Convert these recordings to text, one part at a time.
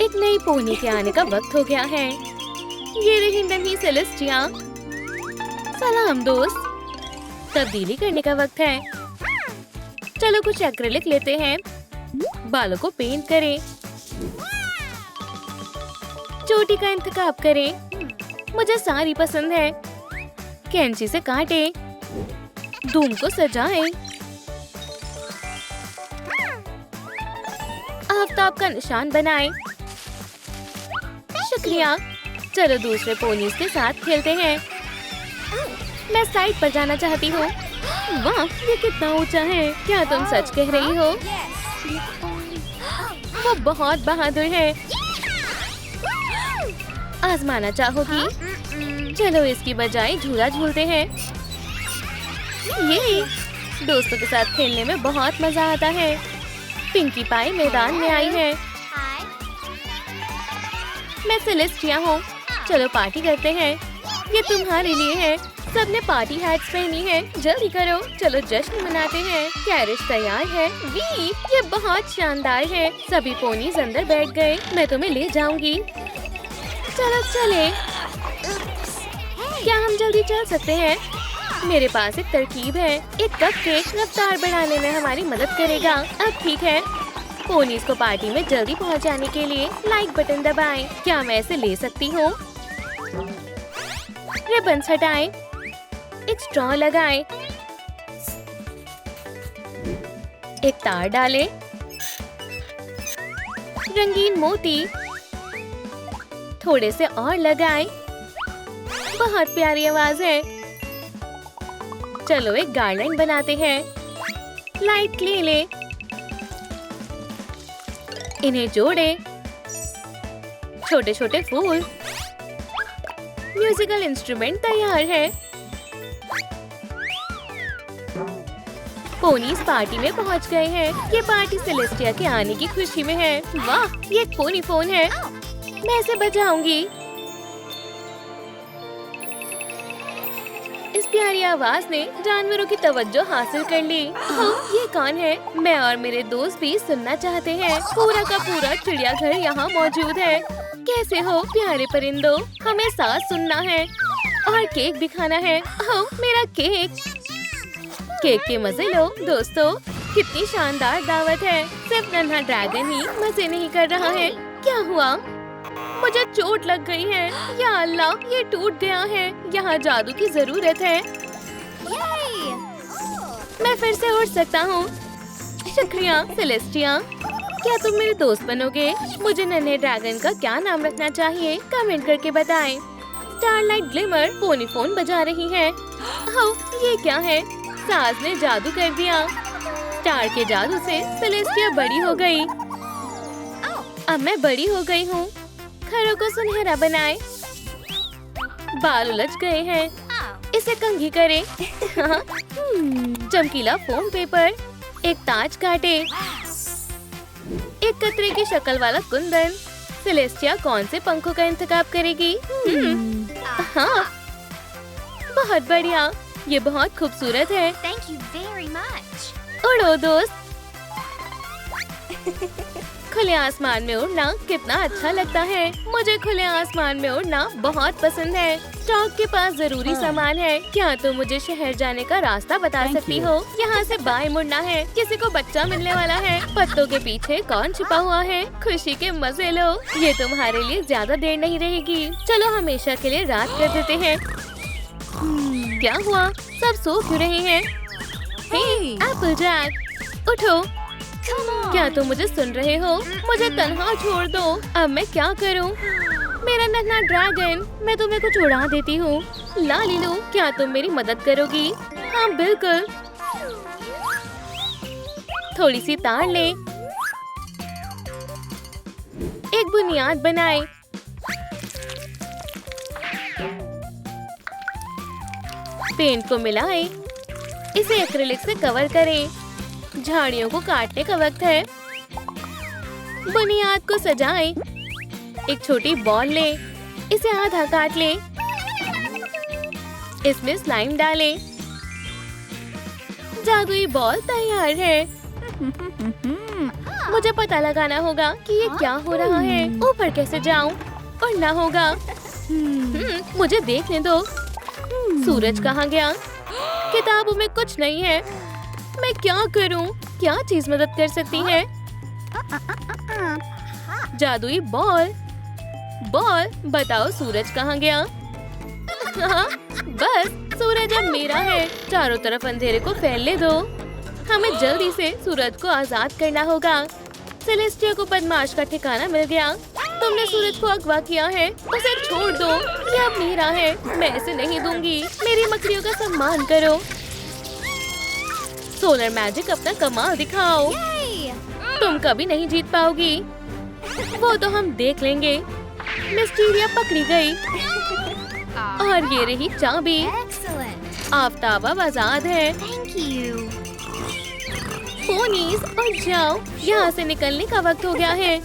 एक नई पोनी के आने का वक्त हो गया है। ये रही नन्ही सेलेस्टिया। सलाम दोस्त, तब्दीली करने का वक्त है। चलो कुछ एक्रिलिक लेते हैं। बालों को पेंट करें, चोटी का इंतखाब करें। मुझे साड़ी पसंद है। कैंची से काटें, धूम को सजाएं, आफ्ताब का निशान बनाएं। शुक्रिया। चलो दूसरे पोनीज के साथ खेलते हैं। मैं साइड पर जाना चाहती हूँ। वाह, ये कितना ऊंचा है। क्या तुम सच कह रही हो? वो बहुत बहादुर है। आजमाना चाहोगी? चलो इसकी बजाय झूला झूलते हैं। ये दोस्तों के साथ खेलने में बहुत मजा आता है। पिंकी पाई मैदान में आई है। मैं सेलेस्टिया हूँ। चलो पार्टी करते हैं। ये तुम्हारे लिए है। सबने पार्टी हैट्स पहनी है। जल्दी करो, चलो जश्न मनाते हैं। कैरेज तैयार है। वी, ये बहुत शानदार है। सभी पोनीज अंदर बैठ गए। मैं तुम्हें ले जाऊंगी। चलो चले। क्या हम जल्दी चल सकते हैं? मेरे पास एक तरकीब है। एक कपकेक रफ्तार बढ़ाने में हमारी मदद करेगा। अब ठीक है। पोनीज को पार्टी में जल्दी पहुंचाने के लिए लाइक बटन दबाएं। क्या मैं इसे ले सकती हूँ? रिबन्स हटाएं, एक स्ट्रॉ लगाएं, एक तार डालें, रंगीन मोती थोड़े से और लगाएं। बहुत प्यारी आवाज है। चलो एक गार्लैंड बनाते हैं। लाइट ले ले, इन्हें जोड़े। छोटे छोटे फूल। म्यूजिकल इंस्ट्रूमेंट तैयार है। पोनीज पार्टी में पहुंच गए हैं। ये पार्टी सेलेस्टिया के आने की खुशी में है। वाह, ये एक पोनी फोन है। मैं इसे बजाऊंगी। इस प्यारी आवाज ने जानवरों की तवज्जो हासिल कर ली। हाँ, ये कौन है? मैं और मेरे दोस्त भी सुनना चाहते हैं। पूरा का पूरा चिड़ियाघर यहाँ मौजूद है। कैसे हो प्यारे परिंदों? हमें साथ सुनना है और केक भी खाना है। ओह, मेरा केक। केक के मजे लो दोस्तों। कितनी शानदार दावत है। सिर्फ नन्हा ड्रैगन ही मजे नहीं कर रहा है। क्या हुआ? मुझे चोट लग गई है। या अल्लाह, ये टूट गया है। यहाँ जादू की जरूरत है। मैं फिर से उड़ सकता हूँ। शुक्रिया सेलेस्टिया। क्या तुम मेरे दोस्त बनोगे? मुझे नन्हे ड्रैगन का क्या नाम रखना चाहिए? कमेंट करके बताएं। स्टारलाइट ग्लिमर पोनी फोन बजा रही है। ओह, ये क्या है? सास ने जादू कर दिया। स्टार के जादू से सेलेस्टिया बड़ी हो गई। अब मैं बड़ी हो गई हूँ। खरों को सुनहरा बनाएं। बाल उलझ गए हैं। इसे कंघी करें। चमकीला फोम पेपर। एक ताज काटे। एक कतरे की शक्ल वाला कुंदन। सेलेस्टिया कौन से पंखों का इंतखाब करेगी? हाँ, बहुत बढ़िया। ये बहुत खूबसूरत है। Thank you very much. उड़ो दोस्त। खुले आसमान में उड़ना कितना अच्छा लगता है। मुझे खुले आसमान में उड़ना बहुत पसंद है। स्टॉक के पास जरूरी सामान है। क्या तुम मुझे शहर जाने का रास्ता बता सकती हो? यहाँ से बाएं मुड़ना है। किसी को बच्चा मिलने वाला है। पत्तों के पीछे कौन छिपा हुआ है? खुशी के मजे लो। ये तुम्हारे लिए ज्यादा देर नहीं रहेगी। चलो हमेशा के लिए रात कर देते हैं। क्या हुआ? सब सो क्यों रहे हैं? हे एप्पल जैक, उठो। क्या तुम मुझे सुन रहे हो? मुझे तन्हा छोड़ दो। अब मैं क्या करूं? मेरा नन्हा ड्रैगन, मैं तुम्हें कुछ उड़ा देती हूँ। लालीलू, क्या तुम मेरी मदद करोगी? हाँ बिल्कुल। थोड़ी सी तार ले। एक बुनियाद बनाए। पेंट को मिलाएं। इसे एक्रिलिक से कवर करें। झाड़ियों को काटने का वक्त है। बुनियाद को सजाएं। एक छोटी बॉल ले। इसे आधा काट ले। इसमें स्लाइम डालें। जादुई बॉल तैयार है। मुझे पता लगाना होगा कि ये क्या हो रहा है। ऊपर कैसे जाऊं? पढ़ना होगा। मुझे देखने दो। सूरज कहाँ गया? किताबों में कुछ नहीं है। मैं क्या करूं? क्या चीज मदद कर सकती है? जादुई बॉल। बॉल, बताओ सूरज कहाँ गया? हाँ, बस सूरज अब मेरा है। चारों तरफ अंधेरे को फैलने दो। हमें जल्दी से सूरज को आजाद करना होगा। सेलेस्टिया को बदमाश का ठिकाना मिल गया। तुमने सूरज को अगवा किया है, उसे छोड़ दो। ये अब मेरा है, मैं इसे नहीं दूंगी। मेरी मकड़ियों का सम्मान करो। सोलर मैजिक अपना कमाल दिखाओ। तुम कभी नहीं जीत पाओगी। वो तो हम देख लेंगे। मिस्टीरिया पकड़ी गई और ये रही चाबी। Excellent. आफताब अब आजाद है। Thank you. पोनीज, और जाओ, यहाँ से निकलने का वक्त हो गया है।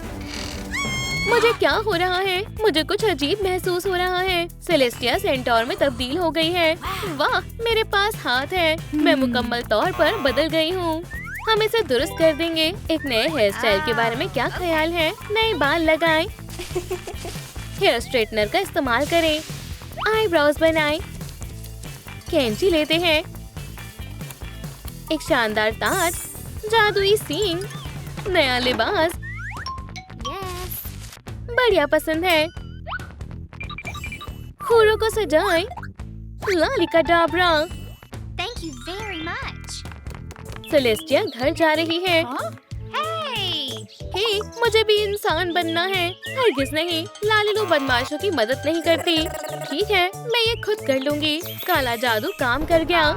मुझे क्या हो रहा है? मुझे कुछ अजीब महसूस हो रहा है। सेलेस्टिया सेंटोर में तब्दील हो गई है। वाह, मेरे पास हाथ है। मैं मुकम्मल तौर पर बदल गई हूँ। हम इसे दुरुस्त कर देंगे। एक नए हेयर स्टाइल के बारे में क्या ख्याल है? नए बाल लगाएं। हेयर स्ट्रेटनर का इस्तेमाल करें। आईब्रोज बनाएं। कैंची लेते हैं। एक शानदार ताज, जादुई सींग, नया लिबास। Yes. बढ़िया पसंद है। खूरों को सजाएं। लालिका Dabra. Thank you very much. Celestia घर जा रही है। Hey. हे, मुझे भी इंसान बनना है। हरगिज नहीं, लालिलू बदमाशों की मदद नहीं करती। ठीक है, मैं ये खुद कर लूंगी। काला जादू काम कर गया।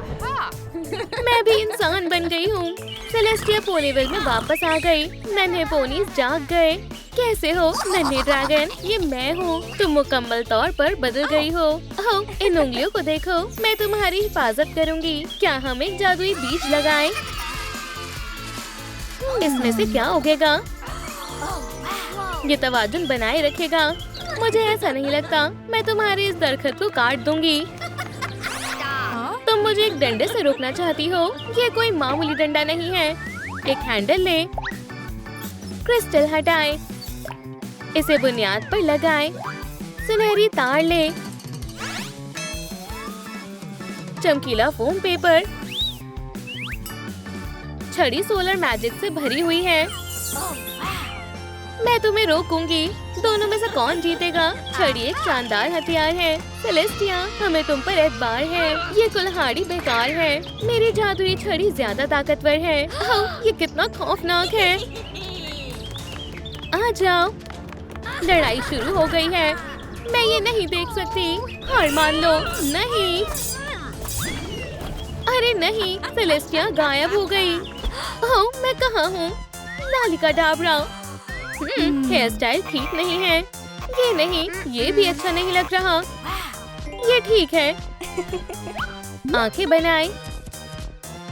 मैं भी इंसान बन गई हूँ। सेलेस्टिया पोनीविल में वापस आ गई। नन्हे पोनीज जाग गए। कैसे हो नन्हे ड्रैगन? ये मैं हूँ। तुम मुकम्मल तौर पर बदल गई हो। ओह, इन उंगलियों को देखो। मैं तुम्हारी हिफाजत करूँगी। क्या हम एक जादुई बीज लगाएं? इसमें से क्या उगेगा? ये तवाजुन बनाए रखेगा। मुझे ऐसा नहीं लगता। मैं तुम्हारे इस दरख्त को काट दूंगी। तुम मुझे एक डंडे से रोकना चाहती हो। ये कोई मामूली डंडा नहीं है। एक हैंडल ले। क्रिस्टल हटाएं। इसे बुनियाद पर लगाएं। सुनहरी तार ले। चमकीला फोम पेपर। छड़ी सोलर मैजिक से भरी हुई है। मैं तुम्हें रोकूंगी। दोनों में से कौन जीतेगा? छड़ी एक शानदार हथियार है। सेलेस्टिया, हमें तुम पर एतबार है। ये कुल्हाड़ी बेकार है। मेरी जादुई छड़ी ज्यादा ताकतवर है। ओह, ये कितना खौफनाक है। आ जाओ। लड़ाई शुरू हो गई है। मैं ये नहीं देख सकती। हार मान लो। नहीं, अरे नहीं, सेलेस्टिया गायब हो गई। ओह, मैं कहाँ हूँ? लालिका डाबरा। हेयर स्टाइल ठीक नहीं है। ये नहीं, ये भी अच्छा नहीं लग रहा। ये ठीक है। आंखें बनाएं।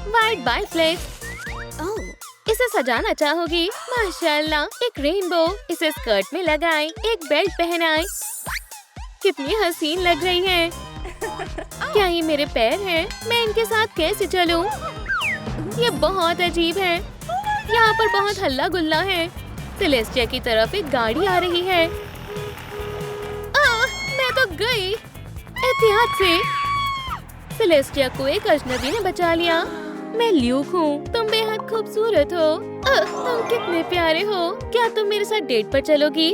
वाइट बाय फ्लेक्स। Oh. इसे सजाना चाहोगी? माशाल्लाह, एक रेनबो। इसे स्कर्ट में लगाएं। एक बेल्ट पहनाएं। कितनी हसीन लग रही है। क्या ये मेरे पैर हैं? मैं इनके साथ कैसे चलूं? ये बहुत अजीब है। यहाँ पर बहुत हल्ला गुल्ला है। सेलेस्टिया की तरफ एक गाड़ी आ रही है। मैं तो गई। एहतियात से। सेलेस्टिया को एक अजनबी ने बचा लिया। मैं ल्यूक हूँ। तुम बेहद खूबसूरत हो। तुम कितने प्यारे हो। क्या तुम मेरे साथ डेट पर चलोगी?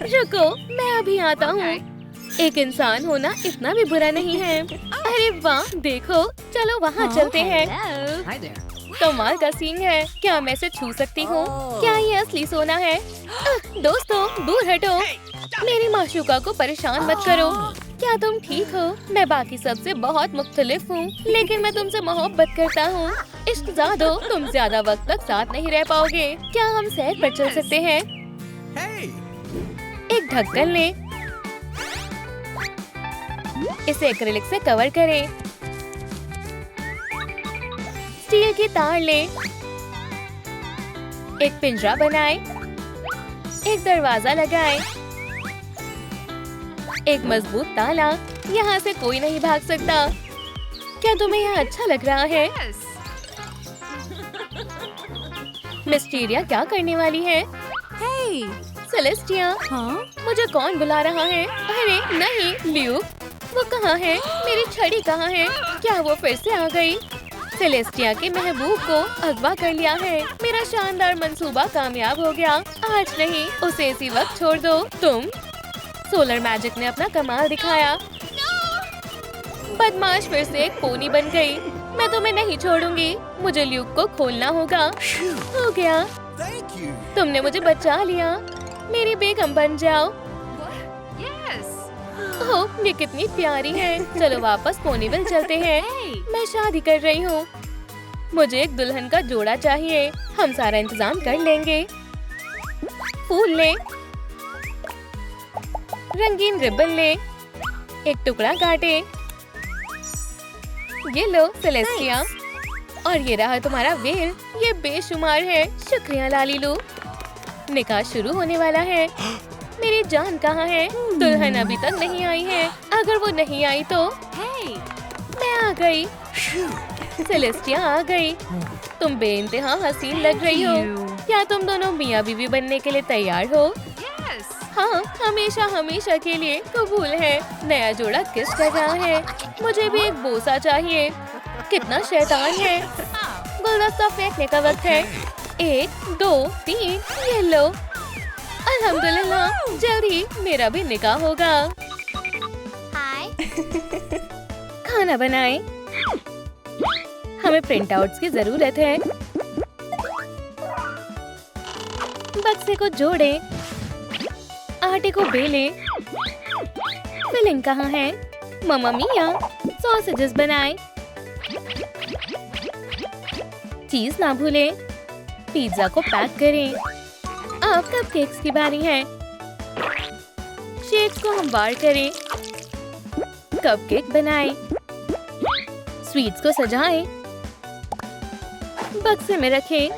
रुको, मैं अभी आता हूँ। एक इंसान होना इतना भी बुरा नहीं है। अरे वाह, देखो, चलो वहाँ चलते हैं। Hello. Hi there. कमाल का सीन है। क्या मैं इसे छू सकती हूँ? क्या ये असली सोना है? दोस्तों, दूर हटो। मेरी माशूका को परेशान मत करो। क्या तुम ठीक हो? मैं बाकी सबसे बहुत मुख्तलिफ हूँ, लेकिन मैं तुमसे मोहब्बत करता हूँ। इश्क़-ज़ादो, तुम ज्यादा वक्त तक साथ नहीं रह पाओगे। क्या हम सैर पर चल सकते हैं? Hey. एक ढक्कन ले। इसे एक्रिलिक से कवर करें। स्टील की तार ले। एक पिंजरा बनाएं। एक दरवाजा लगाएं। एक मजबूत ताला। यहाँ से कोई नहीं भाग सकता। क्या तुम्हें यहाँ अच्छा लग रहा है? मिस्टीरिया क्या करने वाली है? Hey! Celestia, Huh? मुझे कौन बुला रहा है? अरे नहीं, ल्यूक, वो कहाँ है? मेरी छड़ी कहाँ है? क्या वो फिर से आ गई? सेलेस्टिया के महबूब को अगवा कर लिया है। मेरा शानदार मंसूबा कामयाब हो गया। आज नहीं, उसे इसी वक्त छोड़ दो। तुम सोलर मैजिक ने अपना कमाल दिखाया। बदमाश फिर से एक पोनी बन गई। मैं तुम्हें नहीं छोड़ूंगी। मुझे ल्यूक को खोलना होगा। हो गया, Thank you. तुमने मुझे बचा लिया। मेरी बेगम बन जाओ। Yes! ओह, ये कितनी प्यारी है। चलो वापस पोनीविल चलते हैं। मैं शादी कर रही हूँ। मुझे एक दुल्हन का जोड़ा चाहिए। हम सारा इंतजाम कर लेंगे। फूल ले, रंगीन रिबन ले, एक टुकड़ा काटे। ये लो सेलेस्टिया, और ये रहा तुम्हारा वेल। ये बेशुमार है। शुक्रिया लालीलू। निकाह शुरू होने वाला है। मेरी जान कहाँ है? दुल्हन अभी तक नहीं आई है। अगर वो नहीं आई तो Hey! मैं आ गई। सेलेस्टिया आ गई। तुम बेइंतहा हसीन लग रही हो। क्या तुम दोनों मियाँ बीवी बनने के लिए तैयार हो? Yes! हाँ, हमेशा हमेशा के लिए कबूल है। नया जोड़ा किस कर रहा है? मुझे भी एक बोसा चाहिए। कितना शैतान है। गुलदस्ता फेंकने का वक्त है। 1, 2, 3, ये लो। अल्हम्दुलिल्लाह, जल्दी मेरा भी निकाह होगा। Hi. खाना बनाएं। हमें प्रिंट आउट्स की जरूरत है। बक्से को जोड़ें, आटे को बेलें। फिलिंग कहाँ है? मम्मा मिया, सॉसेजेस बनाएं। चीज ना भूलें। पिज्जा को पैक करें। अब कपकेक्स की बारी है। शेड्स को हम बार करें। कपकेक बनाएं। स्वीट्स को सजाएं। बक्से में रखें।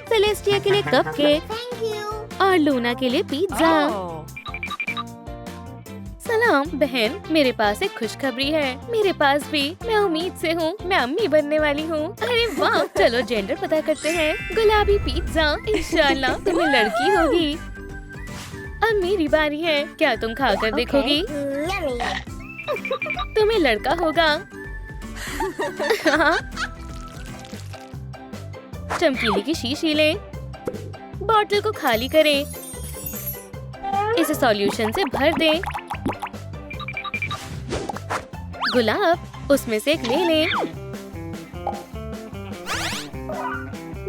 सेलेस्टिया के लिए कपकेक Thank you. और लूना के लिए पिज्जा। Oh! सलाम बहन, मेरे पास एक खुशखबरी है। मेरे पास भी। मैं उम्मीद से हूँ। मैं अम्मी बनने वाली हूँ। अरे वाह, चलो जेंडर पता करते हैं। गुलाबी पिज्जा। इंशाल्लाह तुम्हें लड़की होगी। अब मेरी बारी है। क्या तुम खाकर देखोगी? Yummy. तुम्हें लड़का होगा। हाँ। चमकीली की शीशी लें। बॉटल को खाली करें। इसे सॉल्यूशन से भर दें। गुलाब, उसमें से एक ले लें।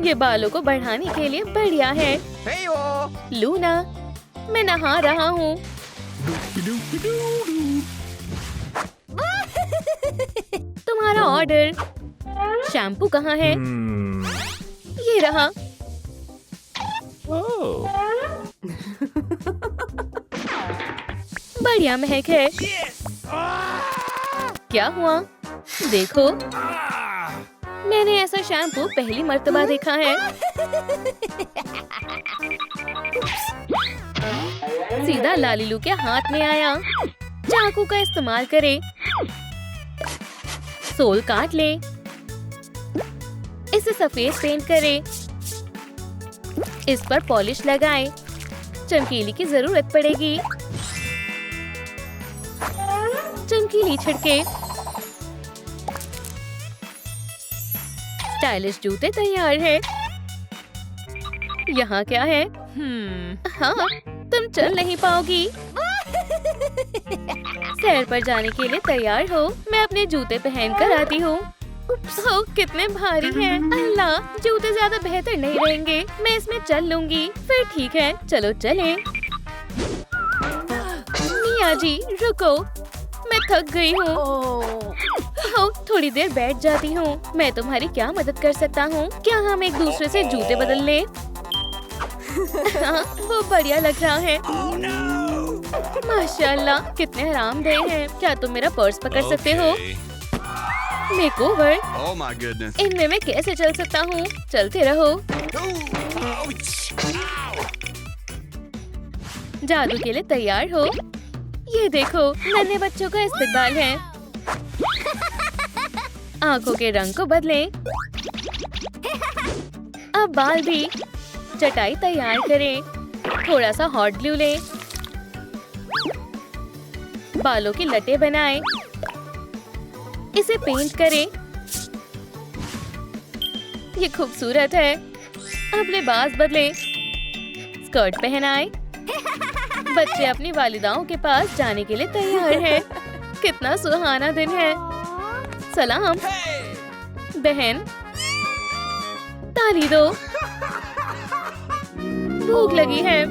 ये बालों को बढ़ाने के लिए बढ़िया है। Hey, all. लूना, मैं नहा रहा हूँ। तुम्हारा ऑर्डर। शैम्पू कहाँ है? ये रहा। Oh. बढ़िया महक है। क्या हुआ? देखो, मैंने ऐसा शैम्पू पहली मर्तबा देखा है। सीधा लालीलू के हाथ में आया। चाकू का इस्तेमाल करें। सोल काट ले। इसे सफेद पेंट करें। इस पर पॉलिश लगाएं। चमकीली की जरूरत पड़ेगी। चमकीली छिड़के। स्टाइलिश जूते तैयार हैं। यहाँ क्या है? हाँ, तुम चल नहीं पाओगी। सैर पर जाने के लिए तैयार हो? मैं अपने जूते पहन कर आती हूँ। ओह, कितने भारी हैं। अल्लाह, जूते ज्यादा बेहतर नहीं रहेंगे। मैं इसमें चल लूंगी। फिर ठीक है, चलो चलें। मिया जी, रुको, मैं थक गई हूँ। ओह, थोड़ी देर बैठ जाती हूँ। मैं तुम्हारी क्या मदद कर सकता हूँ? क्या हम एक दूसरे से जूते बदल लें? हाँ, वो बढ़िया लग रहा है। माशाल्लाह, कितने आरामदेह हैं। क्या तुम मेरा पर्स पकड़ सकते हो? मेकओवर? Oh my goodness. इनमें मैं कैसे चल सकता हूँ? चलते रहो। जादू के लिए तैयार हो? ये देखो, नन्हे बच्चों का इस्तकबाल है। आंखों के रंग को बदलें। अब बाल भी। चटाई तैयार करें। थोड़ा सा हॉट ग्लू लें। बालों की लटें बनाएं। इसे पेंट करें। ये खूबसूरत है। अब लिबास बदलें। स्कर्ट पहनाएं। बच्चे अपनी वालिदाओं के पास जाने के लिए तैयार हैं। कितना सुहाना दिन है। सलाम बहन, ताली दो। भूख लगी है।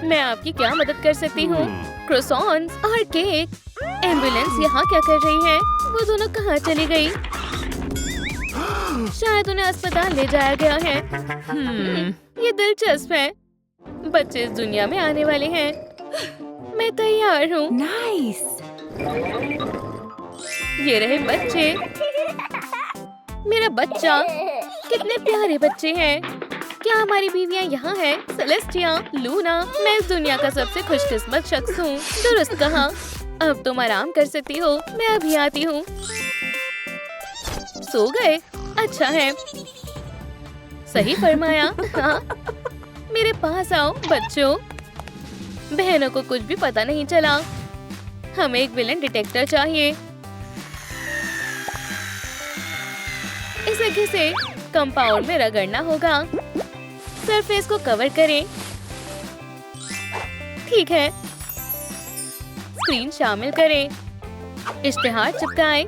मैं आपकी क्या मदद कर सकती हूँ? क्रोसॉन्स और केक। एम्बुलेंस यहाँ क्या कर रही है? वो दोनों कहाँ चली गई? शायद उन्हें अस्पताल ले जाया गया है। ये दिलचस्प है। बच्चे इस दुनिया में आने वाले हैं। मैं तैयार हूँ। Nice. ये रहे बच्चे। मेरा बच्चा। कितने प्यारे बच्चे हैं। क्या हमारी बीवियां यहाँ हैं? Celestia, Luna. मैं इस दुनिया का सबसे खुशकिस्मत शख्स हूँ। दुरुस्त कहा। अब तुम आराम कर सकती हो। मैं अभी आती हूँ। सो गए? अच्छा है। सही फरमाया। हाँ। मेरे पास आओ बच्चों। बहनों को कुछ भी पता नहीं चला। हमें एक विलन डिटेक्टर चाहिए। इसे घिसे कंपाउंड में रगड़ना होगा। सरफेस को कवर करें। ठीक है। स्क्रीन शामिल करें। इश्तिहार चिपकाएं।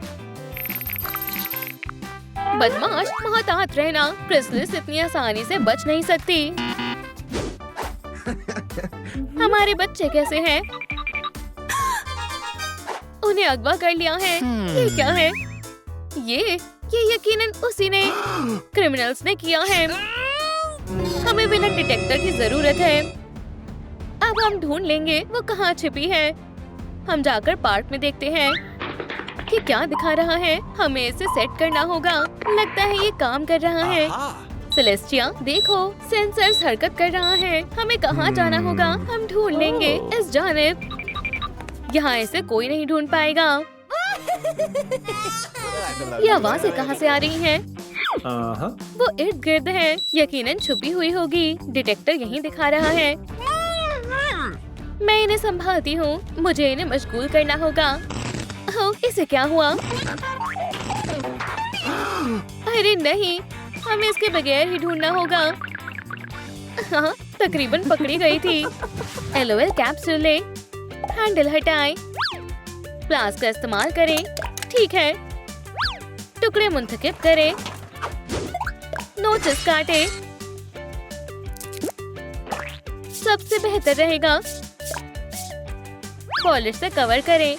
बदमाश, मोहतात रहना। क्रिसलिस इतनी आसानी से बच नहीं सकती। हमारे बच्चे कैसे हैं? उन्हें अगवा कर लिया है। ये क्या है? ये यकीनन उसी ने, क्रिमिनल्स ने किया है। हमें विलन डिटेक्टर की जरूरत है। अब हम ढूंढ लेंगे वो कहाँ छिपी है। हम जाकर पार्क में देखते हैं कि क्या दिखा रहा है। हमें इसे सेट करना होगा। लगता है ये काम कर रहा है। सेलेस्टिया, देखो, सेंसर्स हरकत कर रहा है। हमें कहाँ जाना होगा? हम ढूंढ लेंगे इस जानिब। यहाँ इसे कोई नहीं ढूंढ पाएगा। ये आवाजें कहाँ से आ रही हैं? वो इर्द गिर्द है। यकीनन छुपी हुई होगी। डिटेक्टर यहीं दिखा रहा है। मैं इन्हें संभालती हूँ। मुझे इन्हें मशगूल करना होगा। ओह, इसे क्या हुआ? अरे नहीं, हमें इसके बगैर ही ढूंढना होगा। हाँ, तकरीबन पकड़ी गई थी। LOL कैप्सूल ले। हैंडल हटाएं। प्लास का इस्तेमाल करें। ठीक है। टुकड़े मुंतकिब करें। नोचेस काटें। सबसे बेहतर रहेगा। पॉलिश से कवर करें।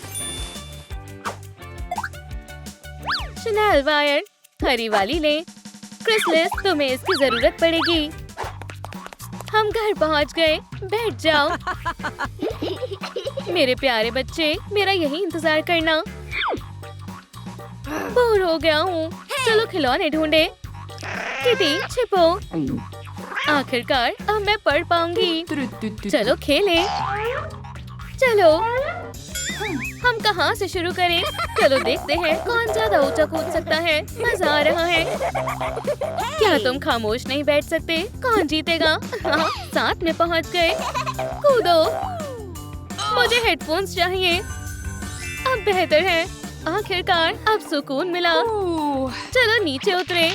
शनेल वायर, हरी वाली लें। क्रिसलिस, तुम्हें इसकी जरूरत पड़ेगी। हम घर पहुंच गए। बैठ जाओ। मेरे प्यारे बच्चे, मेरा यही इंतजार करना। बोर हो गया हूँ। चलो खिलौने ढूंढे। किटी, छिपो। आखिरकार अब मैं पढ़ पाऊंगी। चलो खेलें। चलो, हम कहाँ से शुरू करें? चलो देखते हैं कौन ज्यादा ऊंचा कूद सकता है। मजा आ रहा है। क्या तुम खामोश नहीं बैठ सकते? कौन जीतेगा? हाँ, साथ में पहुँच गए। कूदो। मुझे हेडफोन्स चाहिए। अब बेहतर है। आखिरकार अब सुकून मिला। चलो नीचे उतरे।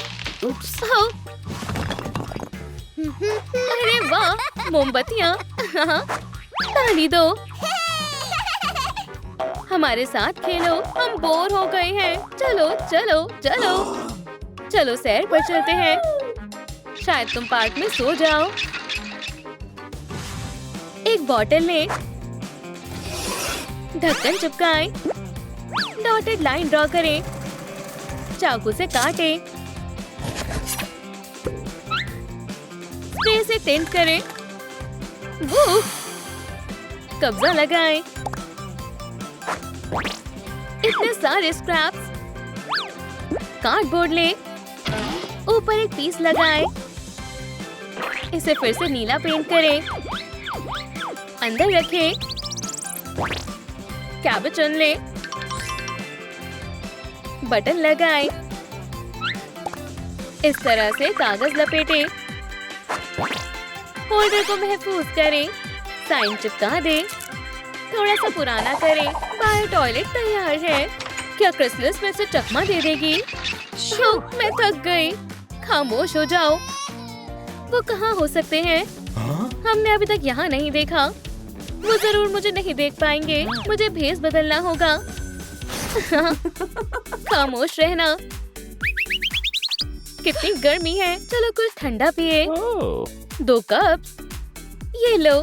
अरे वाह, मोमबत्तियाँ। ताली दो। हमारे साथ खेलो। हम बोर हो गए हैं। चलो चलो चलो चलो, सैर पर चलते हैं। शायद तुम पार्क में सो जाओ। एक बॉटल लें। ढक्कन चिपकाएं। डॉटेड लाइन ड्रॉ करें। चाकू से काटें। स्प्रे से टिंट करें। वो कब्जा लगाएं। इतने सारे स्क्रैप्स। कार्डबोर्ड ले। ऊपर एक पीस लगाएं। इसे फिर से नीला पेंट करें। अंदर रखें। कैबेज चुन ले। बटन लगाएं। इस तरह से कागज लपेटें। होल्डर को महफूज करें। साइन चिपका दें। थोड़ा सा पुराना करें। बाहर टॉयलेट तैयार है। क्या क्रिसलिस में से चकमा दे देगी? मैं थक गई। खामोश हो जाओ। वो कहाँ हो सकते हैं? हमने अभी तक यहाँ नहीं देखा। वो जरूर मुझे नहीं देख पाएंगे। मुझे भेस बदलना होगा। खामोश रहना। कितनी गर्मी है। चलो कुछ ठंडा पिए। 2 कप। ये लो।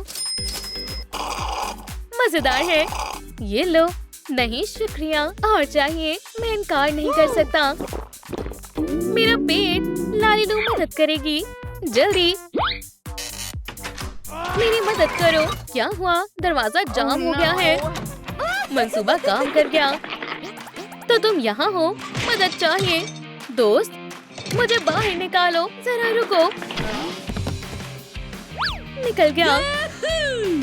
मजेदार है। ये लो। नहीं शुक्रिया। और चाहिए? मैं इनकार नहीं कर सकता। मेरा पेट। लालीलू मदद करेगी। जल्दी मेरी मदद करो। क्या हुआ? दरवाजा जाम हो गया है। मंसूबा काम कर गया। तो तुम यहाँ हो। मदद चाहिए? दोस्त मुझे बाहर निकालो। जरा रुको। निकल गया।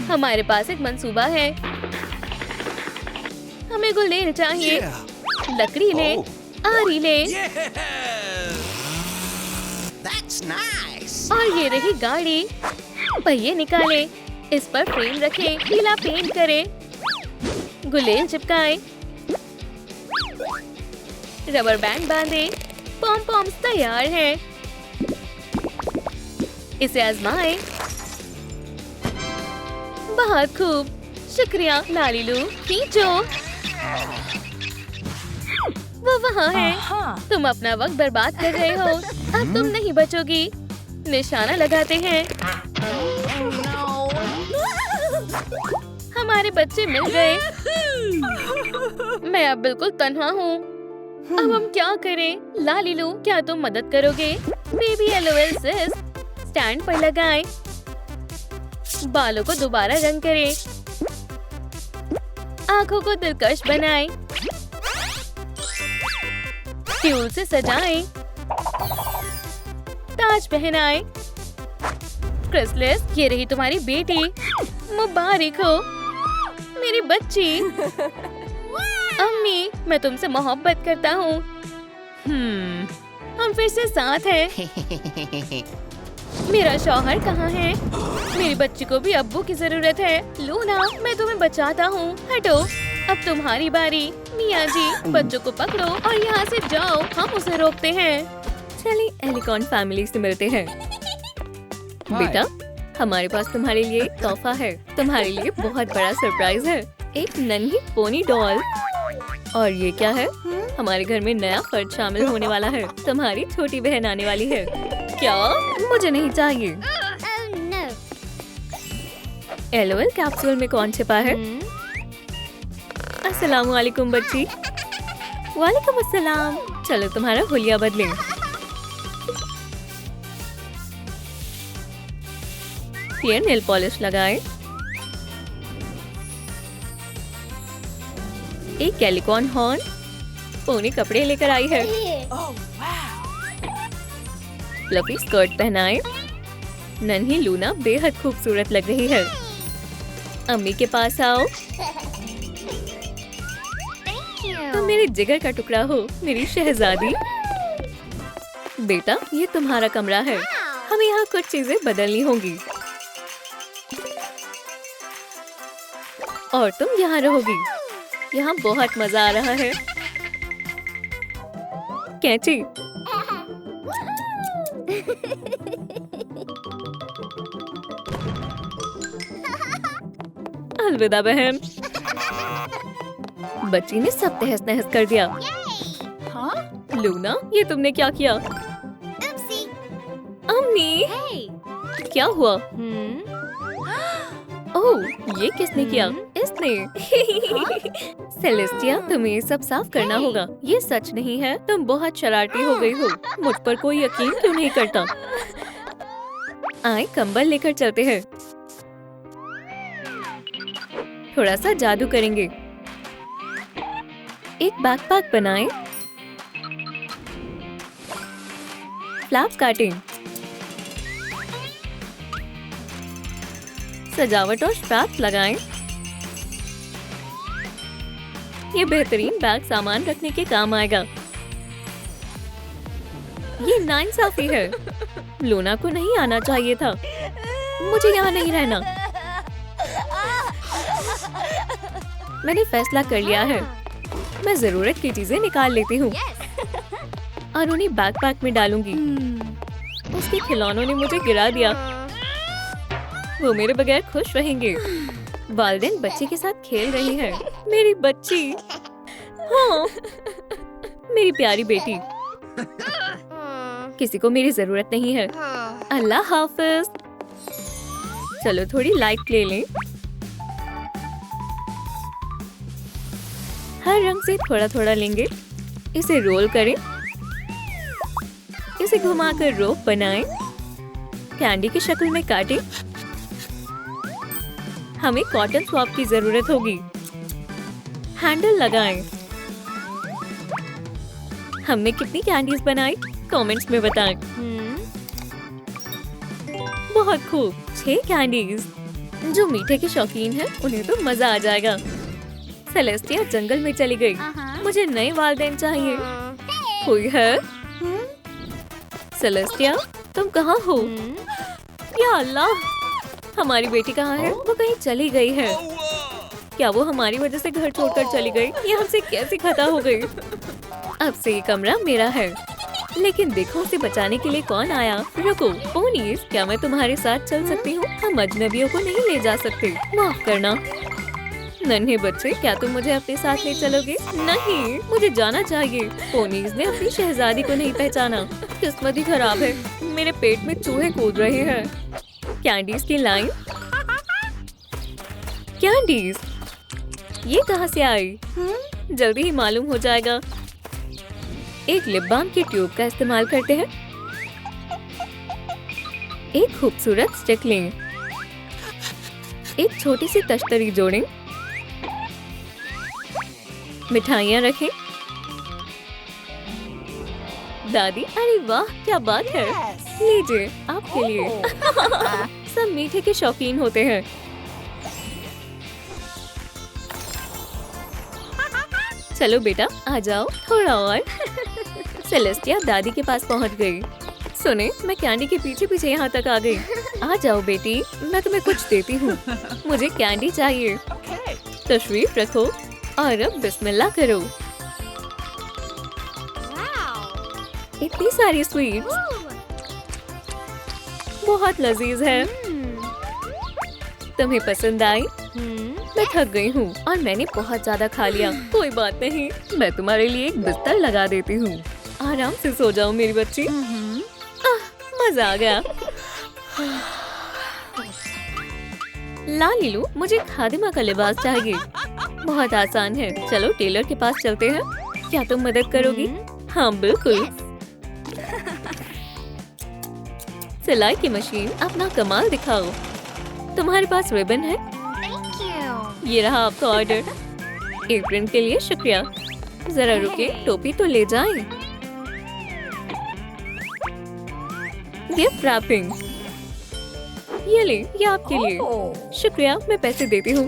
हमारे पास एक मंसूबा है। हमें गुलेल चाहिए। लकड़ी ले। आरी ले। That's nice. और ये रही गाड़ी। पहिए निकाले। इस पर फ्रेम रखें। पीला पेंट करें। गुलेल चिपकाएं। Rubber band बांधें। पॉम पॉम्स तैयार हैं। इसे आजमाएं। बहुत खूब। शुक्रिया लालीलू। खींचो। वो वहाँ है। तुम अपना वक्त बर्बाद कर रहे हो। अब तुम नहीं बचोगी। निशाना लगाते हैं। हमारे बच्चे मिल गए। मैं अब बिल्कुल तन्हा हूँ। अब हम क्या करें? लालीलू क्या तुम मदद करोगे? बेबी LOL सिस। स्टैंड पर लगाएं। बालों को दोबारा रंग करें। आंखों को दिलकश बनाएं। ट्यूल से सजाएं। ताज पहनाएं। क्रिसलिस ये रही तुम्हारी बेटी। मुबारक हो मेरी बच्ची। अम्मी मैं तुमसे मोहब्बत करता हूँ। हम फिर से साथ हैं। मेरा शौहर कहाँ है? मेरी बच्ची को भी अब्बू की जरूरत है। लूना मैं तुम्हें बचाता हूँ। हटो। अब तुम्हारी बारी। मियाँ जी बच्चों को पकड़ो और यहाँ से जाओ। हम उसे रोकते हैं। चलिए एलिकॉन फैमिली से मिलते हैं। बेटा हमारे पास तुम्हारे लिए एक तोहफा है। तुम्हारे लिए बहुत बड़ा सरप्राइज है। एक नन्ही पोनी डॉल। और ये क्या है? हमारे घर में नया फर्द शामिल होने वाला है। तुम्हारी छोटी बहन आने वाली है। क्या? मुझे नहीं चाहिए। Oh no. LOL कैप्सूल में कौन छिपा है? अस्सलाम वालेकुम बच्ची। वालेकुम अस्सलाम। चलो तुम्हारा हुलिया बदलें। फिर नेल पॉलिश लगाएं। एक कैलिकॉन हॉर्न। पोनी कपड़े लेकर आई है। फ्लफी स्कर्ट पहनाएं। नन्ही लूना बेहद खूबसूरत लग रही है। अम्मी के पास आओ। तुम मेरे जिगर का टुकड़ा हो मेरी शहजादी। बेटा ये तुम्हारा कमरा है। हमें यहाँ कुछ चीजें बदलनी होंगी। और तुम यहाँ रहोगी। यहाँ बहुत मजा आ रहा है। कैची अलविदा बहन। बच्ची ने सब तहस नहस कर दिया। लूना ये तुमने क्या किया? Oopsie. अम्मी Hey. क्या हुआ? ओह ये किसने किया? इसने। सेलेस्टिया तुम्हें ये सब साफ करना होगा। ये सच नहीं है। तुम बहुत शरारती हो गई हो। मुझ पर कोई यकीन क्यों नहीं करता? आए कंबल लेकर चलते हैं। थोड़ा सा जादू करेंगे। एक बैकपैक बनाएं। फ्लैप काटें। सजावट और स्ट्रैप्स लगाएं। ये बेहतरीन बैग सामान रखने के काम आएगा। ये नाइंसाफी है। लूना को नहीं आना चाहिए था। मुझे यहाँ नहीं रहना। मैंने फैसला कर लिया है। मैं जरूरत की चीजें निकाल लेती हूँ और उन्हें बैकपैक में डालूंगी। उसके खिलौनों ने मुझे गिरा दिया। वो मेरे बगैर खुश रहेंगे। वालिदैन बच्चे के साथ खेल रही है। मेरी बच्ची, हाँ, मेरी प्यारी बेटी। किसी को मेरी जरूरत नहीं है। अल्लाह हाफिज। चलो थोड़ी लाइट ले लें। हर रंग से थोड़ा थोड़ा लेंगे। इसे रोल करें। इसे घुमाकर रोप बनाएं। कैंडी की शक्ल में काटें। हमें कॉटन स्वॉप की जरूरत होगी। हैंडल लगाएं। हमने कितनी कैंडीज बनाई? कमेंट्स में बताएं। बहुत खूब, 6 कैंडीज। जो मीठे के शौकीन हैं, उन्हें तो मजा आ जाएगा। सेलेस्टिया जंगल में चली गई। मुझे नए वालिदैन चाहिए। कोई है? सेलेस्टिया, तुम कहाँ हो? या अल्लाह, हमारी बेटी कहाँ है? वो कहीं चली गई है। क्या वो हमारी वजह से घर छोड़कर चली गई? ये हमसे कैसे खता हो गई? अब से ये कमरा मेरा है। लेकिन देखो उसे बचाने के लिए कौन आया। रुको पोनीज, क्या मैं तुम्हारे साथ चल सकती हूँ? हम अजनबियों को नहीं ले जा सकते। माफ करना। नन्हे बच्चे, क्या तुम मुझे अपने साथ ले चलोगे? नहीं, मुझे जाना चाहिए। पोनीज ने अपनी शहजादी को नहीं पहचाना। किस्मत ही खराब है। मेरे पेट में चूहे कूद रहे हैं। कैंडीज की लाइन। कैंडीज, ये कहाँ से आई? जल्दी ही मालूम हो जाएगा। एक लिप बाम के ट्यूब का इस्तेमाल करते हैं। एक खूबसूरत स्टिक लें। एक छोटी सी तश्तरी जोड़ें। मिठाइयाँ रखें। दादी, अरे वाह, क्या बात है। लीजिए, आपके लिए। सब मीठे के शौकीन होते हैं। चलो बेटा, आ जाओ, थोड़ा और। सेलेस्टिया दादी के पास पहुंच गई। सुने, मैं कैंडी के पीछे पीछे यहाँ तक आ गई। आ जाओ बेटी, मैं तुम्हें कुछ देती हूँ। मुझे कैंडी चाहिए। तशरीफ रखो और अब बिस्मिल्लाह करो। इतनी सारी स्वीट्स, बहुत लजीज है। तुम्हें पसंद आई? मैं थक गई हूँ और मैंने बहुत ज्यादा खा लिया। कोई बात नहीं, मैं तुम्हारे लिए एक बिस्तर लगा देती हूँ। आराम से सो जाओ मेरी बच्ची। मजा आ गया। लालीलू, मुझे खादिमा का लिबास चाहिए। बहुत आसान है। चलो टेलर के पास चलते हैं। क्या तुम मदद करोगी? हाँ बिल्कुल। सिलाई की मशीन, अपना कमाल दिखाओ। तुम्हारे पास रिबन है? ये रहा आपका ऑर्डर। एप्रन के लिए शुक्रिया। जरा रुके, टोपी तो ले जाएं। गिफ्ट रैपिंग, ये ले, ये आपके लिए। शुक्रिया, मैं पैसे देती हूँ।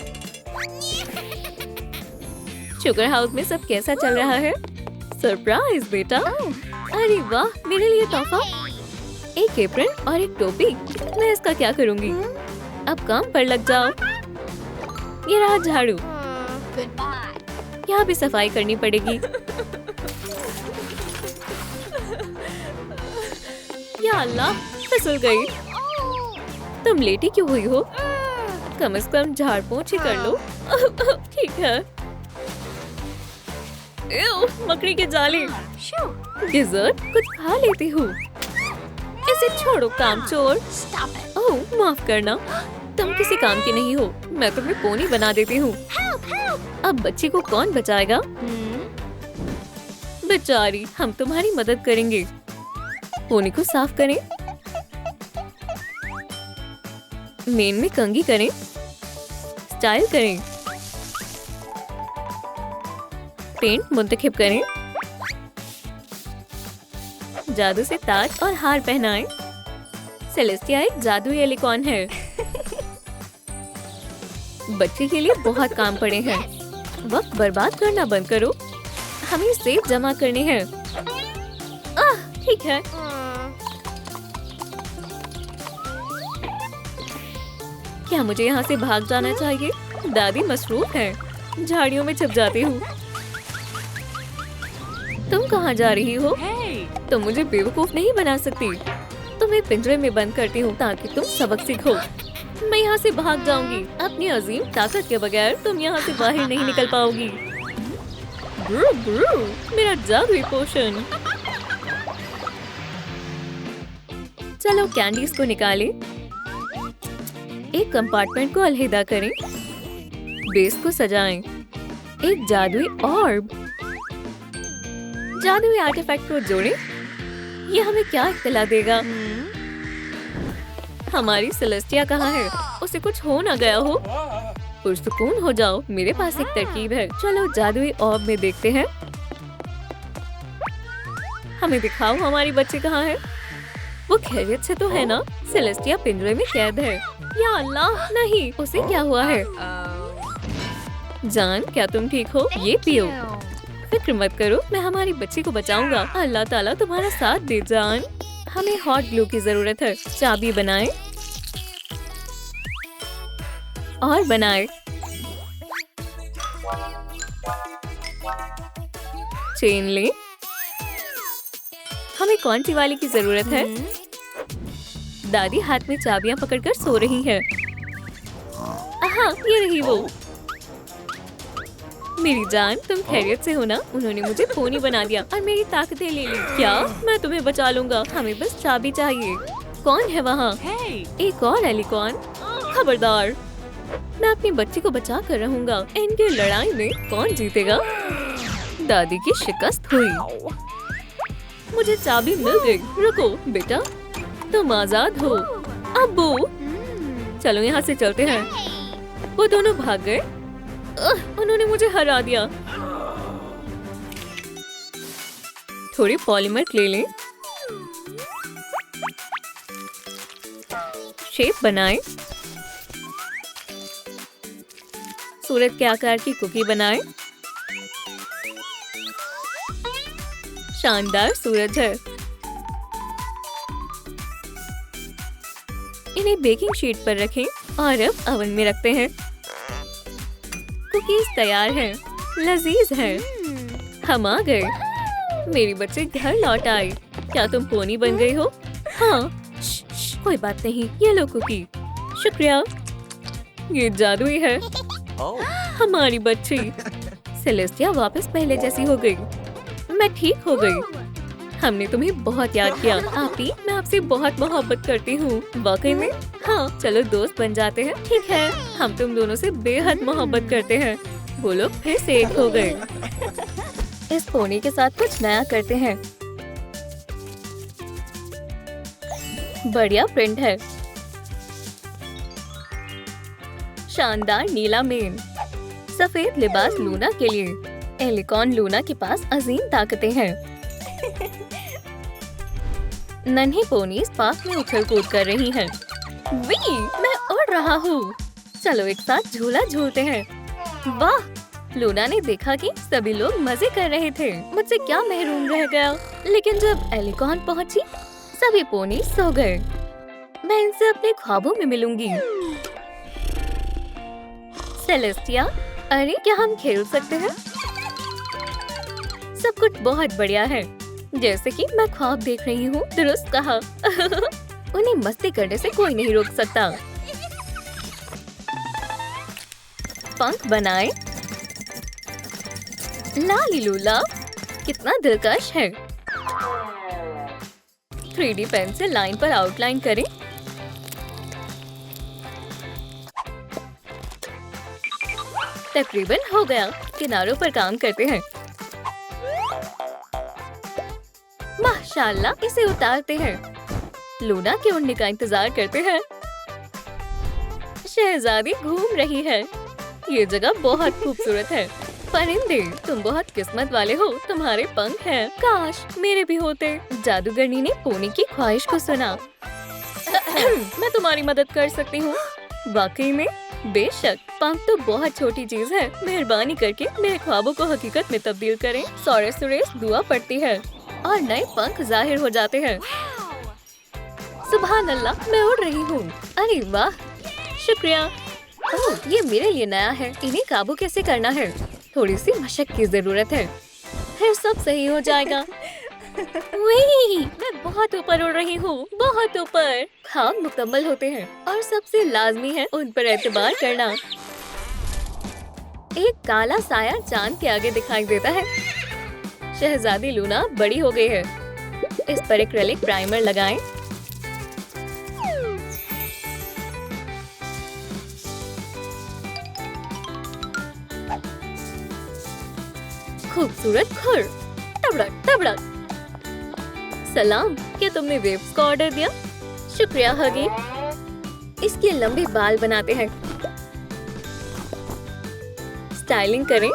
शुगर हाउस में सब कैसा चल रहा है? सरप्राइज बेटा। अरे वाह, मेरे लिए तोहफा। एक एप्रन और एक टोपी। मैं इसका क्या करूँगी? अब काम पर लग जाओ। ये रहा झाड़ू। यहाँ भी सफाई करनी पड़ेगी। या अल्लाह, फिसल गई। तुम लेटी क्यों हुई हो? कम से कम झाड़ पोंछ ही कर लो। ठीक है। मकड़ी के जाले। डिजर्ट, कुछ खा लेती हूँ। इसे छोड़ो कामचोर। ओह, माफ करना, तुम किसी काम की नहीं हो। मैं तुम्हें पोनी बना देती हूँ। अब बच्ची को कौन बचाएगा? बेचारी, हम तुम्हारी मदद करेंगे। पोनी को साफ करें। मेन में कंघी करें। स्टाइल करें। पेंट मुंतखब करें। जादू से ताज और हार पहनाएं। सेलेस्टिया एक जादू यूनिकॉर्न है। बच्चे के लिए बहुत काम पड़े हैं। वक्त बर्बाद करना बंद करो। हमें सेब जमा करने हैं। ठीक है। क्या मुझे यहाँ से भाग जाना चाहिए? दादी मसरूफ है, झाड़ियों में छिप जाती हूँ। तुम कहाँ जा रही हो? तुम मुझे बेवकूफ नहीं बना सकती। तुम्हें पिंजरे में बंद करती हूँ ताकि तुम सबक सीखो। मैं यहाँ से भाग जाऊंगी। अपनी अजीम ताकत के बगैर तुम यहाँ से बाहर नहीं निकल पाओगी। ब्रू ब्रू, मेरा जादुई पोशन। चलो कैंडीज को निकालें। एक कंपार्टमेंट को अलहदा करें। बेस को सजाएं। एक जादुई ऑर्ब। जादुई आर्टिफैक्ट को जोड़ें। ये हमें क्या इत्तला देगा? हमारी सेलेस्टिया कहाँ है? उसे कुछ हो ना गया हो? पुरसुकून हो जाओ, मेरे पास एक तरकीब है। चलो जादुई ऑर्ब में देखते हैं। हमें दिखाओ हमारी बच्ची कहाँ है? वो खैरियत से तो है ना? सेलेस्टिया पिंजरे में कैद है। या अल्लाह, नहीं, उसे क्या हुआ है? जान, क्या तुम ठीक हो? ये पियो। फिक्र मत करो, मैं हमारी बच्ची को बचाऊंगा। अल्लाह ताला तुम्हारा साथ दे जान। हमें हॉट ग्लू की जरूरत है। चाबी बनाएं और बनाएं। चेन लें। हमें कौन सी वाली की जरूरत है? दादी हाथ में चाबियां पकड़कर सो रही है। हाँ, ये रही वो। मेरी जान, तुम खैरियत से हो ना? उन्होंने मुझे पोनी बना दिया और मेरी ताकतें ले ली। क्या? मैं तुम्हें बचा लूंगा। हमें बस चाबी चाहिए। कौन है वहाँ? एक और एलिकॉन। खबरदार, मैं अपनी बच्ची को बचा कर रहूंगा। इनकी लड़ाई में कौन जीतेगा? दादी की शिकस्त हुई। मुझे चाबी मिल गई। रुको बेटा, तुम आजाद हो। अब्बू, चलो यहाँ से चलते हैं। वो दोनों भाग गए। उन्होंने मुझे हरा दिया। थोड़ी पॉलीमर ले लें। शेप बनाएं। सूरज के आकार की कुकी बनाएं। शानदार सूरज है। इन्हें बेकिंग शीट पर रखें और अब ओवन में रखते हैं। कुकीज तैयार हैं, लजीज हैं। हम आ गए। मेरी बच्ची घर लौट आई। क्या तुम पोनी बन गई हो? हाँ, कोई बात नहीं। ये लो कुकी। शुक्रिया। ये जादुई है। हमारी बच्ची सेलेस्टिया वापस पहले जैसी हो गई। मैं ठीक हो गई। हमने तुम्हें बहुत याद किया। आपी, मैं आपसे बहुत मोहब्बत करती हूँ। वाकई में? हाँ, चलो दोस्त बन जाते हैं। ठीक है, हम तुम दोनों से बेहद मोहब्बत करते हैं। वो लोग फिर से एक हो गए। इस पोनी के साथ कुछ नया करते हैं। बढ़िया प्रिंट है। शानदार नीला मेन। सफेद लिबास लूना के लिए। एलिकॉन लूना के पास अजीम ताकतें हैं। नन्ही पोनीज पार्क में उछल कूद कर रही हैं। वी, मैं उड़ रहा हूँ। चलो एक साथ झूला झूलते हैं। वाह, लूना ने देखा कि सभी लोग मजे कर रहे थे। मुझसे क्या महरूम रह गया। लेकिन जब एलिकॉन पहुंची, सभी पोनी सो गए। मैं इनसे अपने ख्वाबों में मिलूंगी। सेलेस्टिया, अरे क्या हम खेल सकते हैं? सब कुछ बहुत बढ़िया है, जैसे कि मैं ख्वाब देख रही हूँ। दुरुस्त कहा। उन्हें मस्ती करने से कोई नहीं रोक सकता। पंख बनाए। लाली लूला, कितना दिलकश है। 3D पेन से लाइन पर आउटलाइन करें। तकरीबन हो गया। किनारों पर काम करते हैं। माशाल्लाह, इसे उतारते हैं। लूना के उड़ने का इंतजार करते हैं। शहजादी घूम रही है। ये जगह बहुत खूबसूरत है। परिंदे, तुम बहुत किस्मत वाले हो। तुम्हारे पंख हैं। काश मेरे भी होते। जादूगरनी ने पोनी की ख्वाहिश को सुना। मैं तुम्हारी मदद कर सकती हूँ। वाकई में? बेशक, पंख तो बहुत छोटी चीज है। मेहरबानी करके मेरे ख्वाबों को हकीकत में तब्दील करें। सौरे सुरेश दुआ पड़ती है। और नए पंख जाहिर हो जाते हैं। सुभान अल्लाह, मैं उड़ रही हूँ। अरे वाह, शुक्रिया। ओह, ये मेरे लिए नया है। इन्हें काबू कैसे करना है? थोड़ी सी मशक की जरूरत है, फिर सब सही हो जाएगा। वही, मैं बहुत ऊपर उड़ रही हूँ, बहुत ऊपर। ख्वाब मुकम्मल होते हैं और सबसे लाजमी है उन पर एतबार करना। एक काला साया चांद के आगे दिखाई देता है। शहजादी लूना बड़ी हो गई है। इस पर एक्रेलिक प्राइमर लगाएं। खूबसूरत खुर, तबड़क तबड़क। सलाम, क्या तुमने वेव्स का ऑर्डर दिया? शुक्रिया हगी। इसके लंबे बाल बनाते हैं। स्टाइलिंग करें।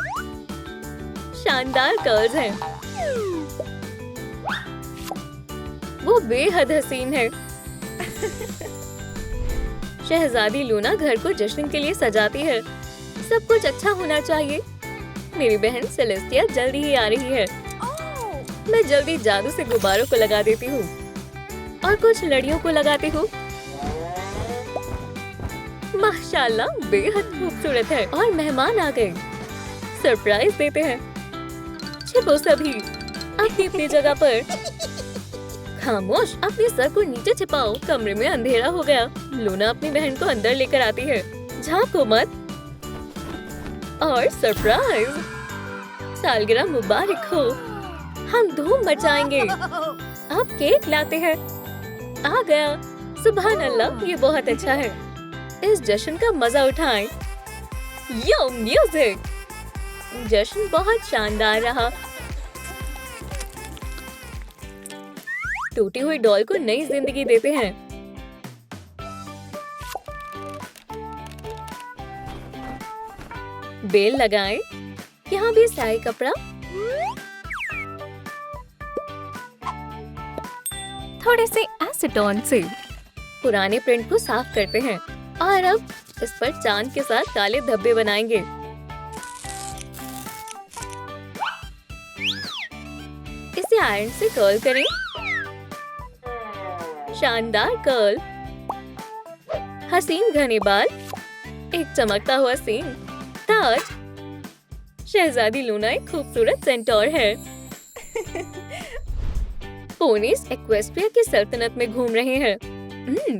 शानदार कर्ल्स हैं। वो बेहद हसीन है। शहजादी लूना घर को जश्न के लिए सजाती है। सब कुछ अच्छा होना चाहिए। मेरी बहन सेलेस्टिया जल्दी ही आ रही है। मैं जल्दी जादू से गुब्बारों को लगा देती हूँ और कुछ लड़ियों को लगाती हूँ। माशाल्लाह, बेहद खूबसूरत है। और मेहमान आ गए। सरप्राइज देते हैं। छिपो सभी अपनी अपनी जगह पर। खामोश, अपने सर को नीचे छिपाओ। कमरे में अंधेरा हो गया। लूना अपनी बहन को अंदर लेकर आती है। झांको मत। और सरप्राइज, सालगिरह मुबारक हो। हम धूम मचाएंगे। अब केक लाते हैं। आ गया। सुभान अल्लाह, ये बहुत अच्छा है। इस जश्न का मजा उठाएं। यो म्यूजिक। जश्न बहुत शानदार रहा। टूटी हुई डॉल को नई जिंदगी देते हैं। बेल लगाएं। यहाँ भी स्याही कपड़ा। थोड़े से एसीटोन से पुराने प्रिंट को साफ करते हैं और अब इस पर चांद के साथ काले धब्बे बनाएंगे। इसे आयरन से कर्ल करें। शानदार कर्ल। हसीन घने बाल। एक चमकता हुआ सींग। ताज। शहजादी लूना एक खूबसूरत सेंटोर है। पोनीस एक्वेस्ट्रिया की सल्तनत में घूम रहे हैं।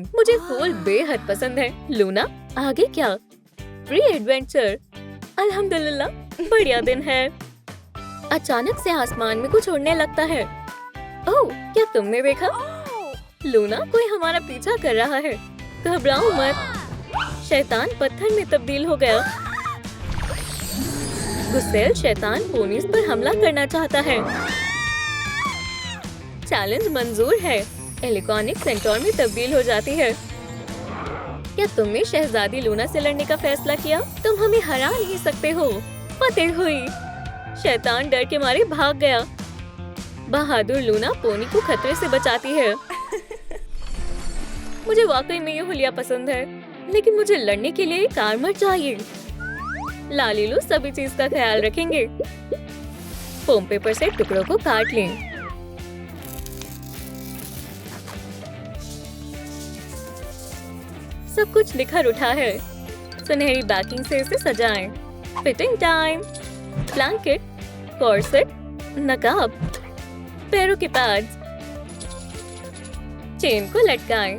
मुझे फूल बेहद पसंद है। लूना, आगे क्या? Free adventure. अल्हम्दुलिल्लाह, बढ़िया दिन है। अचानक से आसमान में कुछ उड़ने लगता है। ओह, क्या तुमने देखा? लूना, कोई हमारा पीछा कर रहा है। घबराओ मत। शैतान पत्थर में तब्दील हो गया। गुस्सैल शैतान पोनीस पर हमला करना चाहता है। चैलेंज मंजूर है। इलेक्ट्रॉनिक सेंटोर में तब्दील हो जाती है। क्या तुमने शहजादी लूना से लड़ने का फैसला किया? तुम हमें हरा नहीं सकते हो। फतेह हुई। शैतान डर के मारे भाग गया। बहादुर लूना पोनी को खतरे से बचाती है। मुझे वाकई में ये हुलिया पसंद है, लेकिन मुझे लड़ने के लिए एक आर्मर चाहिए। लालीलू सभी चीज का ख्याल रखेंगे। फोम पेपर से टुकड़ों को काट लें। सब कुछ निखर उठा है। सुनहरी बैकिंग से इसे सजाएं। Fitting time. ब्लैंकेट, कॉर्सेट, नकाब, पैरों के पैड्स, चेन को लटकाएं।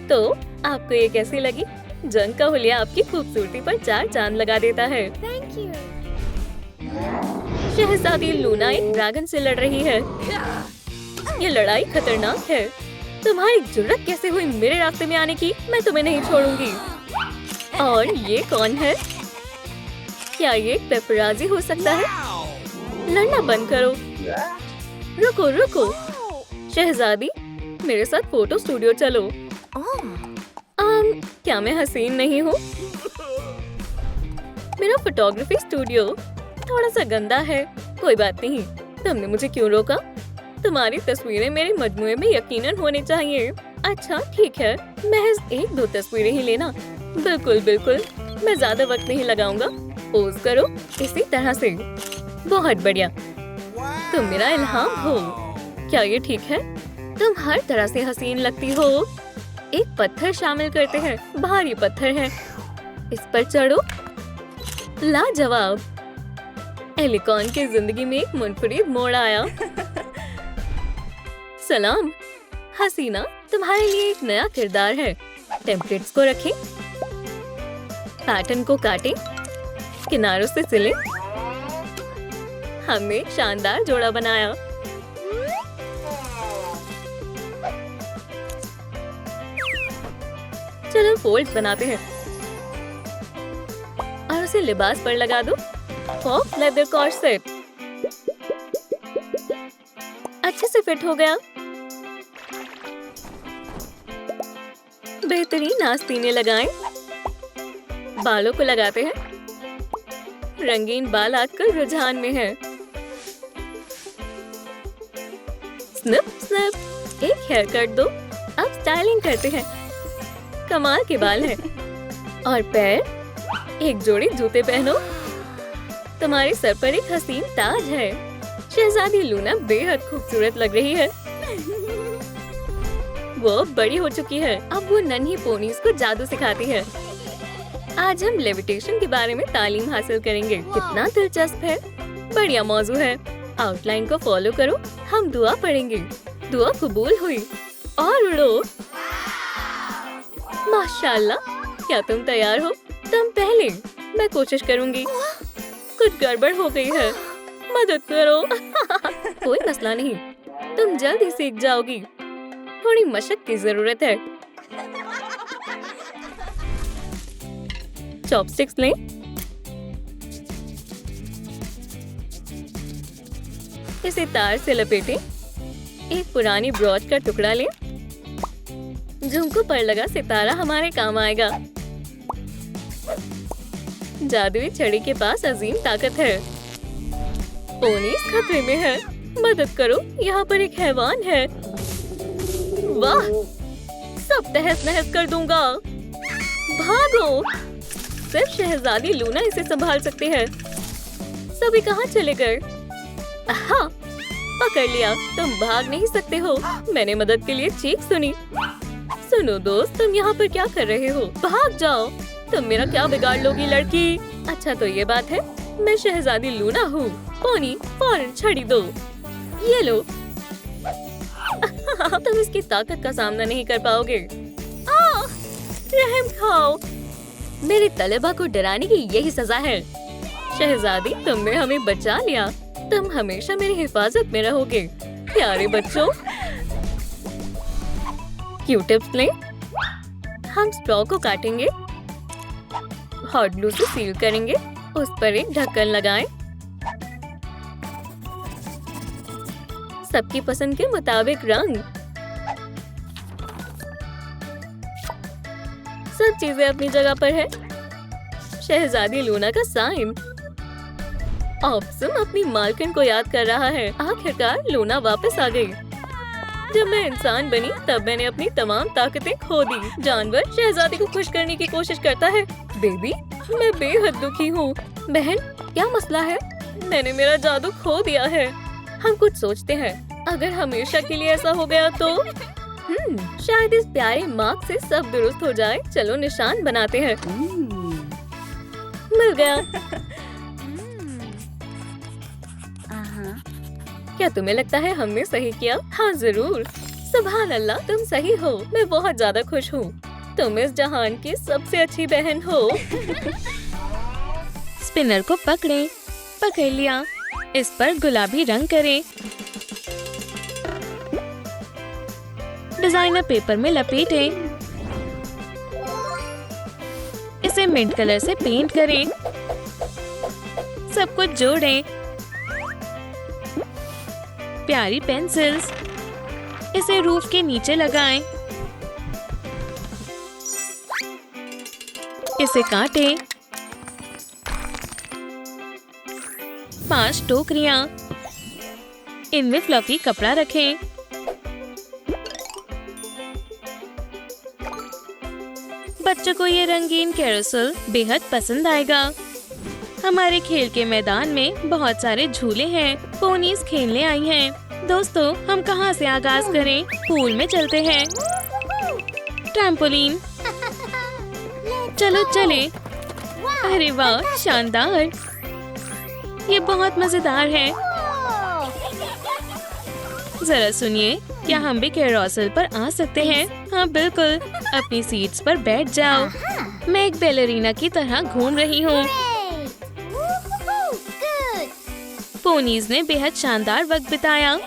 तो आपको ये कैसी लगी? जंग का हुलिया आपकी खूबसूरती पर चार चांद लगा देता है। Thank you. शहजादी लूना एक ड्रैगन से लड़ रही है। ये लड़ाई खतरनाक है। तुम्हारी जुर्रत कैसे हुई मेरे रास्ते में आने की? मैं तुम्हें नहीं छोड़ूंगी। और ये कौन है? क्या ये पेपराजी हो सकता है? लड़ना बंद करो। रुको रुको। शहजादी, मेरे साथ फोटो स्टूडियो चलो। क्या मैं हसीन नहीं हूँ? मेरा फोटोग्राफी स्टूडियो थोड़ा सा गंदा है। कोई बात नहीं। तुमने मुझे क्यों रोका? तुम्हारी तस्वीरें मेरे मजमुए में यकीनन होनी चाहिए। अच्छा ठीक है, महज एक दो तस्वीरें ही लेना। बिल्कुल बिल्कुल, मैं ज्यादा वक्त नहीं लगाऊंगा। पोज करो इसी तरह से। बहुत बढ़िया। तुम मेरा इल्हाम हो। क्या ये ठीक है? तुम हर तरह से हसीन लगती हो। एक पत्थर शामिल करते हैं, भारी पत्थर है, इस पर चढ़ो। लाजवाब। एलिकॉन की जिंदगी में एक मुनफरिद मोड़ आया। सलाम हसीना, तुम्हारे लिए एक नया किरदार है। टेम्पलेट्स को रखें, पैटर्न को काटें, किनारों से सिलें। हमने एक शानदार जोड़ा बनाया। चलो फोल्ड्स बनाते हैं और उसे लिबास पर लगा दो। पॉप लेदर कॉर्सेट अच्छे से फिट हो गया। बेहतरीन आस्तीनें लगाएं। बालों को लगाते हैं। रंगीन बाल आजकल रुझान में है। स्निप स्निप, एक हेयर कट दो। अब स्टाइलिंग करते हैं। कमाल के बाल हैं। और पैर, एक जोड़ी जूते पहनो। तुम्हारे सर पर एक हसीन ताज है। शहजादी लूना बेहद खूबसूरत लग रही है। वो बड़ी हो चुकी है। अब वो नन्ही पोनीज को जादू सिखाती है। आज हम लेविटेशन के बारे में तालीम हासिल करेंगे। कितना दिलचस्प है। बढ़िया मौजू है। आउटलाइन को फॉलो करो। हम दुआ पढ़ेंगे। दुआ कबूल हुई। और उड़ो। माशाल्लाह, क्या तुम तैयार हो? तुम पहले, मैं कोशिश करूंगी। कुछ गड़बड़ हो गई है, मदद करो। कोई मसला नहीं, तुम जल्दी सीख जाओगी। थोड़ी मशक की जरूरत है। चॉपस्टिक्स लें। इसे तार से लपेटें। एक पुरानी ब्रॉच का टुकड़ा लें। झुमकों पर लगा सितारा हमारे काम आएगा। जादुई छड़ी के पास अजीम ताकत है। पोनीस खतरे में है। मदद करो, यहाँ पर एक हैवान है। वाह, सब तहस नहस कर दूंगा। भागो। सिर्फ शहजादी लूना इसे संभाल सकती है। सभी कहाँ चले गए? हाँ, पकड़ लिया। तुम भाग नहीं सकते हो। मैंने मदद के लिए चीख सुनी। सुनो दोस्त, तुम यहाँ पर क्या कर रहे हो? भाग जाओ। तुम मेरा क्या बिगाड़ लोगी लड़की? अच्छा तो ये बात है, मैं शहजादी लूना हूँ। पोनी, फौरन छड़ी दो। ये लो। तुम इसकी ताकत का सामना नहीं कर पाओगे। रहम खाओ। मेरे तलेबा को डराने की यही सजा है। शहजादी, तुमने हमें बचा लिया। तुम हमेशा मेरी हिफाजत में रहोगे। प्यारे बच्चों, क्यूटिप्स लें। हम स्ट्रॉ को काटेंगे। हॉट ग्लू से सील करेंगे। उस पर एक ढक्कन लगाएं। सबकी पसंद के मुताबिक रंग। सब चीजें अपनी जगह पर है। शहजादी लूना का साइन। ऑप्सम अपनी मालकिन को याद कर रहा है। आखिरकार लूना वापस आ गई। जब मैं इंसान बनी तब मैंने अपनी तमाम ताकतें खो दी। जानवर शहजादी को खुश करने की कोशिश करता है। बेबी, मैं बेहद दुखी हूँ। बहन, क्या मसला है? मैंने मेरा जादू खो दिया है। हम कुछ सोचते हैं, अगर हमेशा के लिए ऐसा हो गया तो शायद इस प्यारे मार्क से सब दुरुस्त हो जाए। चलो निशान बनाते हैं। मिल गया। क्या तुम्हें लगता है हमने सही किया? हाँ जरूर। सुभान अल्लाह, तुम सही हो। मैं बहुत ज्यादा खुश हूँ। तुम इस जहान की सबसे अच्छी बहन हो। स्पिनर को पकड़ें। पकड़ लिया। इस पर गुलाबी रंग करें। डिजाइनर पेपर में लपेटें। इसे मिंट कलर से पेंट करें। सब कुछ जोड़ें। प्यारी पेंसिल्स। इसे रूफ के नीचे लगाएं। इसे काटें। 5 टोकरियां। इनमें फ्लफी कपड़ा रखें। बच्चों को ये रंगीन कैरोसेल बेहद पसंद आएगा। हमारे खेल के मैदान में बहुत सारे झूले हैं। पोनीज खेलने आई हैं। दोस्तों, हम कहाँ से आगाज करें? पूल में चलते हैं। ट्रैम्पोलिन, चलो चले। अरे वाह, शानदार! ये बहुत मजेदार है। जरा सुनिए, क्या हम भी कैरोसेल पर आ सकते हैं? हाँ बिल्कुल, अपनी सीट्स पर बैठ जाओ। मैं एक बैलरीना की तरह घूम रही हूँ। Hooray! Woohoo! Good! पोनीज ने बेहद शानदार वक्त बिताया।